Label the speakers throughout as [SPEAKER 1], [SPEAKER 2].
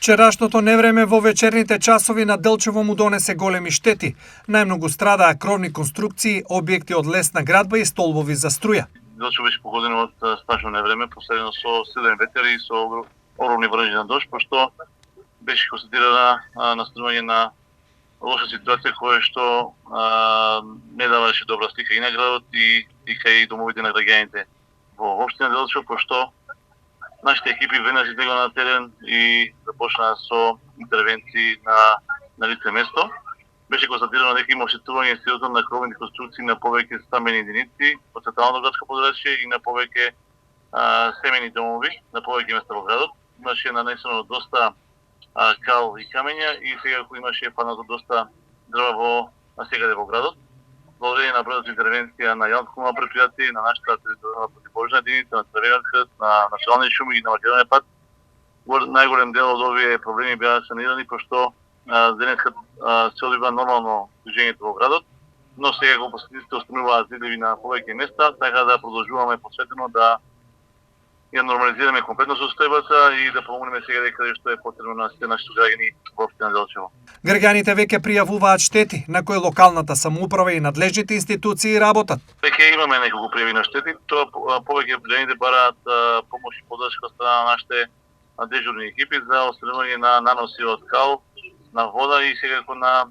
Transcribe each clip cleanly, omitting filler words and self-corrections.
[SPEAKER 1] Вчерашното невреме во вечерните часови на Делчево му донесе големи штети. Најмногу страдаа кровни конструкции, објекти од лесна градба и столбови за струја.
[SPEAKER 2] Делчево беше погодено од страшно невреме, последено со силен ветер и со огромни врнежи на дожд, пошто беше констатирана наструање на лоша ситуација која што не даваше добра слика и на градот и кај домовите на граѓаните во општина Делчево, пошто нашите екипи веднаш излегоа на терен и започнаа со интервенции на лице место. Беше констатирано дека има оштетување силно на кровни конструкции на повеќе стамбени единици од централното градско подрачје и на повеќе семејни домови на повеќе места во градот. Имаше нанесено доста кал и камења и секако имаше паднато доста дрва во насекаде во градот. Благодарение на брзата интервенција на јавното комунално претпријатие, на нашата територијална противпожарна единица, на Црвениот крст, на национални шуми и на Македонија пат, најголем дел од овие проблеми беа санирани, пошто денеска се одвива нормално движењето во градот, но секако посетителите остануваат зидливи на повеќе места, така да продолжуваме посветено да ја нормализираме комплетно состојбата и да помогнеме сега каде што е потребно на сите нашите граѓани во општина Делчево.
[SPEAKER 1] Граѓаните веќе пријавуваат штети на кои локалната самоуправа и надлежните институции работат.
[SPEAKER 2] Веќе имаме неколку пријави на штети, тоа повеќе граѓаните бараат помош и поддршка од страна на нашите дежурни екипи за отстранување на наноси од кал, на вода и секако на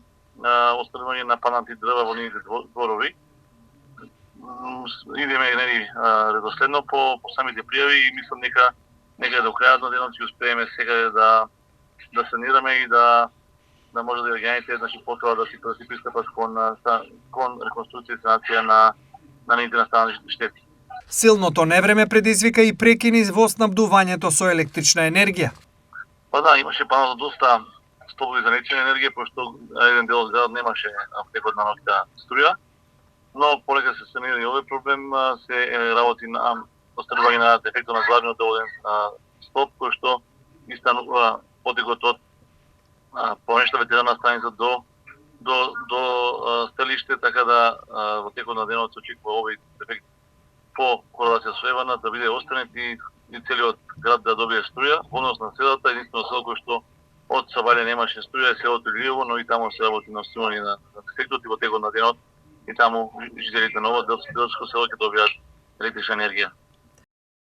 [SPEAKER 2] отстранување на паднати дрва во нивните дворови. Идеме редоследно по самите пријави и мислам нека до крајот на денот ќе успееме сега да санираме и да може да граѓаните потоа да си пристапат кон реконструкција и санација на нивните настанали штети.
[SPEAKER 1] Силното невреме предизвика и прекини во снабдувањето со електрична енергија.
[SPEAKER 2] Па да, имаше паднато доста столбови за електрична енергија, пошто еден дел од градот немаше текот на ноќта струја. Но полека се санира и овој проблем, се работи на останување на дефектот на главниот доводен столб, кој што истанува потекот од понешта ветерана станица до стелиште, така да во текот на денот се очекува овој дефект по корелација со Евана да биде отстранет и целиот град да добие струја. Во однос на селата, единствено село кој што од Сабаља немаше струја, селото Илиево, но и таму се работи на отстранување на дефектот и во текот на денот и таму жителите на ово делско село ќе добијат електрична енергија.